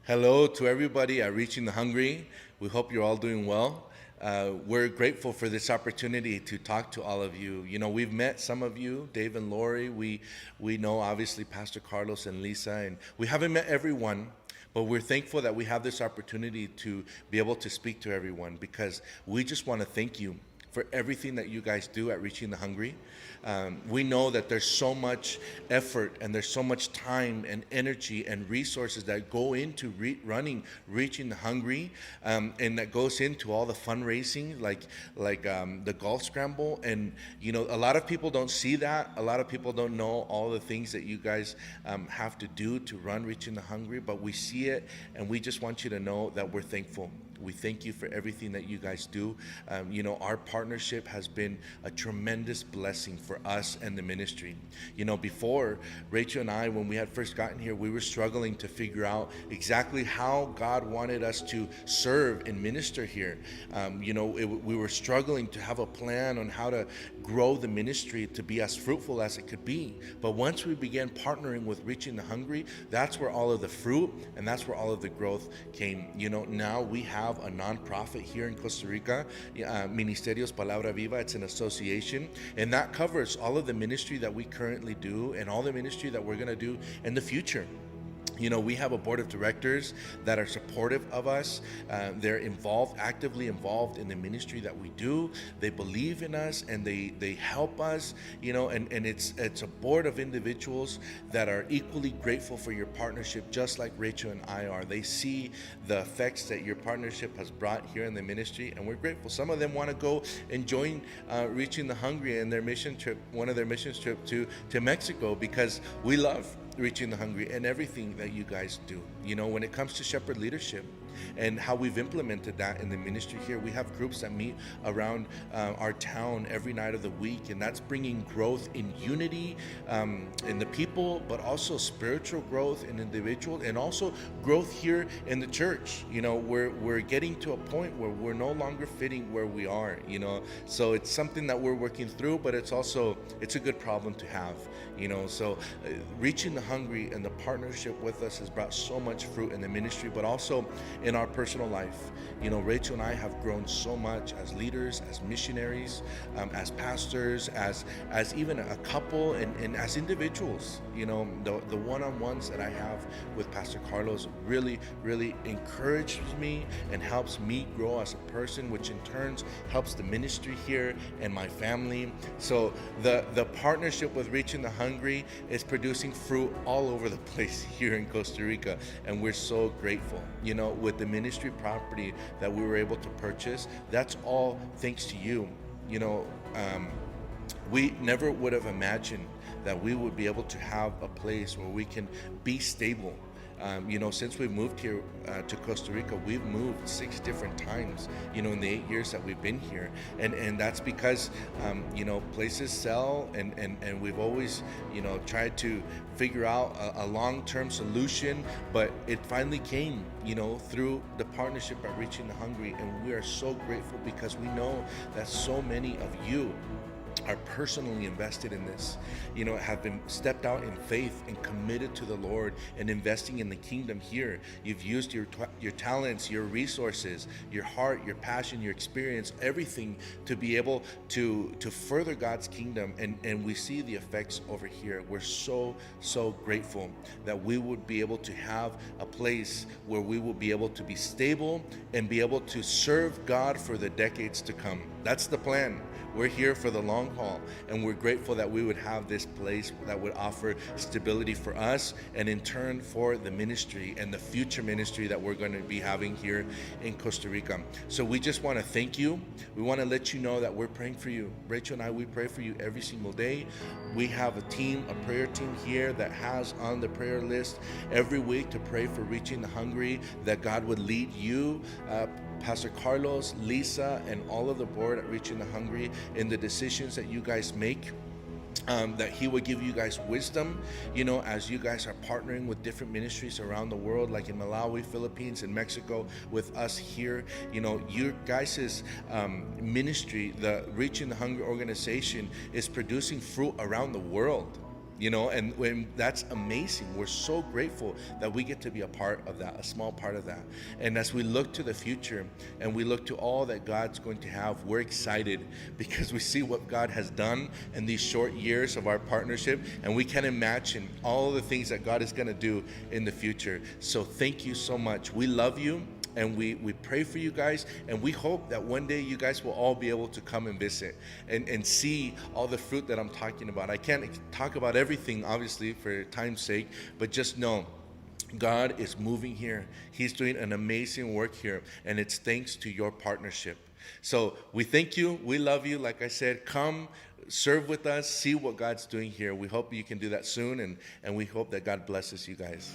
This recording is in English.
Hello to everybody at Reaching the Hungry. We hope you're all doing well. We're grateful for this opportunity to talk to all of you. You know, we've met some of you, Dave and Lori. We know obviously Pastor Carlos and Lisa, and we haven't met everyone, but we're thankful that we have this opportunity to be able to speak to everyone because we just want to thank you for everything that you guys do at Reaching the Hungry. We know that there's so much effort and there's so much time and energy and resources that go into running Reaching the Hungry, and that goes into all the fundraising, like the golf scramble. And you know, a lot of people don't see that. A lot of people don't know all the things that you guys have to do to run Reaching the Hungry, but we see it, and we just want you to know that we're thankful. We thank you for everything that you guys do. You know, our partnership has been a tremendous blessing for us and the ministry. You know, before, Rachel and I, when we had first gotten here, we were struggling to figure out exactly how God wanted us to serve and minister here. You know, we were struggling to have a plan on how to grow the ministry to be as fruitful as it could be. But once we began partnering with Reaching the Hungry, that's where all of the fruit and that's where all of the growth came. You know, now we have a nonprofit here in Costa Rica, Ministerios Palabra Viva. It's an association, and that covers all of the ministry that we currently do and all the ministry that we're going to do in the future. You know, we have a board of directors that are supportive of us. They're actively involved in the ministry that we do. They believe in us and they help us, you know, and it's a board of individuals that are equally grateful for your partnership, just like Rachel and I are. They see the effects that your partnership has brought here in the ministry, and we're grateful. Some of them want to go and join Reaching the Hungry in their mission trip, one of their mission trips to Mexico, because we love Reaching the Hungry and everything that you guys do. You know, when it comes to shepherd leadership and how we've implemented that in the ministry here, we have groups that meet around our town every night of the week, and that's bringing growth in unity in the people, but also spiritual growth in individual, and also growth here in the church. You know, we're getting to a point where we're no longer fitting where we are, you know, so it's something that we're working through, but it's a good problem to have, you know. So Reaching the Hungry and the partnership with us has brought so much fruit in the ministry, but also in our personal life. You know, Rachel and I have grown so much as leaders, as missionaries, as pastors, as even a couple, and as individuals. You know, the one-on-ones that I have with Pastor Carlos really encourages me and helps me grow as a person, which in turn helps the ministry here and my family. So the partnership with Reaching the Hungry is producing fruit all over the place here in Costa Rica, and we're so grateful. You know, with the ministry property that we were able to purchase, that's all thanks to you. You know, we never would have imagined that we would be able to have a place where we can be stable. You know, since we moved here to Costa Rica, we've moved 6 different times, you know, in the 8 years that we've been here. And that's because, you know, places sell, and we've always, you know, tried to figure out a long-term solution, but it finally came, you know, through the partnership at Reaching the Hungry. And we are so grateful because we know that so many of you are personally invested in this, you know, have been stepped out in faith and committed to the Lord and investing in the kingdom here. You've used your talents, your resources, your heart, your passion, your experience, everything to be able to further God's kingdom, and we see the effects over here. We're so grateful that we would be able to have a place where we will be able to be stable and be able to serve God for the decades to come. That's the plan. We're here for the long haul, and we're grateful that we would have this place that would offer stability for us, and in turn for the ministry and the future ministry that we're going to be having here in Costa Rica. So we just want to thank you. We want to let you know that we're praying for you. Rachel and I, we pray for you every single day. We have a prayer team here that has on the prayer list every week to pray for Reaching the Hungry, that God would lead you, Pastor Carlos, Lisa, and all of the board at Reaching the Hungry in the decisions that you guys make. That he would give you guys wisdom, you know, as you guys are partnering with different ministries around the world, like in Malawi, Philippines, and Mexico, with us here. You know, your guys' ministry, the Reaching the Hungry organization, is producing fruit around the world. you know, and when that's amazing. We're so grateful that we get to be a part of that, a small part of that. And as we look to the future and we look to all that God's going to have, we're excited because we see what God has done in these short years of our partnership, and we can imagine all the things that God is going to do in the future. So thank you so much. We love you. And we pray for you guys, and we hope that one day you guys will all be able to come and visit and see all the fruit that I'm talking about. I can't talk about everything, obviously, for time's sake, but just know God is moving here. He's doing an amazing work here, and it's thanks to your partnership. So we thank you. We love you. Like I said, come serve with us, see what God's doing here. We hope you can do that soon, and we hope that God blesses you guys.